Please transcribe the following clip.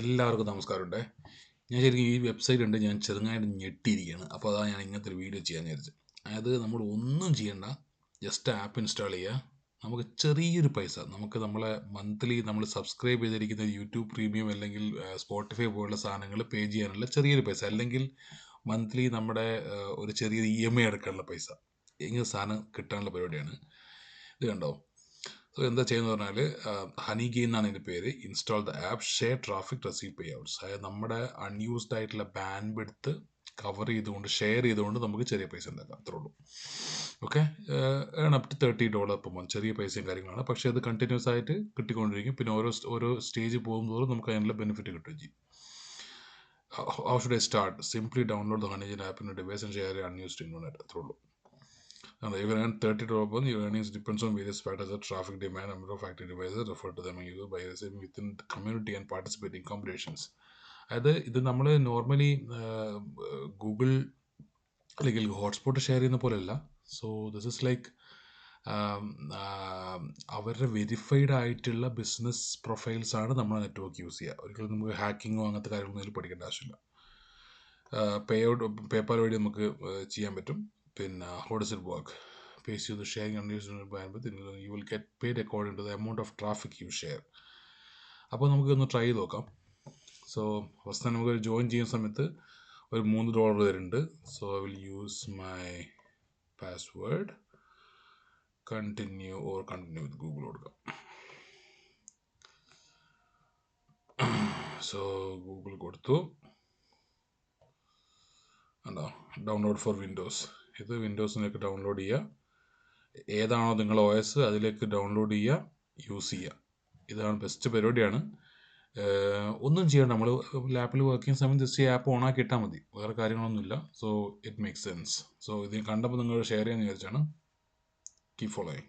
എല്ലാവർക്കും നമസ്കാരമുണ്ട്. ഞാൻ ശരിക്കും ഈ വെബ്സൈറ്റ് ഉണ്ട്, ഞാൻ ചെറുങ്ങായിട്ട് ഞെട്ടിയിരിക്കുകയാണ്. അപ്പോൾ അതാണ് ഞാൻ ഇങ്ങനത്തെ ഒരു വീഡിയോ ചെയ്യാൻ വിചാരിച്ചത്. അതായത് നമ്മൾ ഒന്നും ചെയ്യണ്ട, ജസ്റ്റ് ആപ്പ് ഇൻസ്റ്റാൾ ചെയ്യുക. നമുക്ക് ചെറിയൊരു പൈസ, നമുക്ക് നമ്മളെ മന്ത്ലി നമ്മൾ സബ്സ്ക്രൈബ് ചെയ്തിരിക്കുന്ന യൂട്യൂബ് പ്രീമിയം അല്ലെങ്കിൽ സ്പോട്ടിഫൈ പോലുള്ള സാധനങ്ങൾ പേ ചെയ്യാനുള്ള ചെറിയൊരു പൈസ, അല്ലെങ്കിൽ മന്ത്ലി നമ്മുടെ ഒരു ചെറിയൊരു EMI അടക്കാനുള്ള പൈസ, ഇങ്ങനെ സാധനം കിട്ടാനുള്ള പരിപാടിയാണ്. ഇത് കണ്ടോ? സോ എന്താ ചെയ്യുന്നത് പറഞ്ഞാൽ, ഹണി ഗെയിൻ എന്നാണ് ഇതിൻ്റെ പേര്. Install the app, share traffic, receive payouts. അതായത് നമ്മുടെ അൺയൂസ്ഡ് ആയിട്ടുള്ള ബാൻഡ് വിഡ്ത്ത് കവർ ചെയ്തുകൊണ്ട്, ഷെയർ ചെയ്തുകൊണ്ട് നമുക്ക് ചെറിയ പൈസ ഉണ്ടാക്കാം. അത്രേ ഉള്ളൂ. Okay, up to $30 per month. ചെറിയ പൈസയും കാര്യങ്ങളാണ്, പക്ഷേ അത് കണ്ടിന്യൂസ് ആയിട്ട് കിട്ടിക്കൊണ്ടിരിക്കും. പിന്നെ ഓരോ സ്റ്റേജ് പോകുന്നതോറും നമുക്ക് അതിനുള്ള ബെനിഫിറ്റ് കിട്ടുകയും ചെയ്യും. How should I start? Simply download the Honeygen app in your device and share your unused internet. അത്രേ ഉള്ളൂ. You can earn $30 per month. Your earnings depends on various factors such as traffic, demand, number of active devices, refer to them user by receiving within the community and participating competitions. അതായത് ഇത് നമ്മൾ normally Google അല്ലെങ്കിൽ hotspot share ചെയ്യുന്ന പോലെയല്ല. So this is like അവരുടെ verified ആയിട്ടുള്ള business പ്രൊഫൈൽസാണ് നമ്മൾ network use ചെയ്യുക. ഒരിക്കലും നമുക്ക് ഹാക്കിങ്ങോ അങ്ങനത്തെ കാര്യങ്ങളൊന്നും ഇതിൽ പഠിക്കേണ്ട ആവശ്യമില്ല. പേപ്പാൽ വഴി നമുക്ക് ചെയ്യാൻ പറ്റും. പിന്നെ how does it work? Pays you the sharing unused bandwidth. You will get paid according to the amount of traffic you share. അപ്പോൾ നമുക്കൊന്ന് ട്രൈ ചെയ്ത് നോക്കാം. സോ ഫസ്റ്റ് നമുക്ക് ജോയിൻ ചെയ്യുന്ന സമയത്ത് ഒരു $3 വരുന്നുണ്ട്. So I will use my password. Continue with Google കൊടുക്കാം. സോ ഗൂഗിൾ കൊടുത്തു. ഉണ്ടോ, ഡൗൺലോഡ് ഫോർ വിൻഡോസ്. ഇത് വിൻഡോസിലേക്ക് ഡൗൺലോഡ് ചെയ്യുക. ഏതാണോ നിങ്ങൾ OS അതിലേക്ക് ഡൗൺലോഡ് ചെയ്യുക, യൂസ് ചെയ്യുക. ഇതാണ് ബെസ്റ്റ് പരിപാടിയാണ്. ഒന്നും ചെയ്യണ്ട, നമ്മൾ ലാപ്പിൽ വർക്ക് ചെയ്യുന്ന സമയത്ത് ജസ്റ്റ് ഈ ആപ്പ് ഓണാക്കി ഇട്ടാൽ മതി, വേറെ കാര്യങ്ങളൊന്നുമില്ല. So it makes sense. So ഇത് കണ്ടപ്പോൾ നിങ്ങൾ ഷെയർ ചെയ്യാൻ വിചാരിച്ചാണ്. Keep following.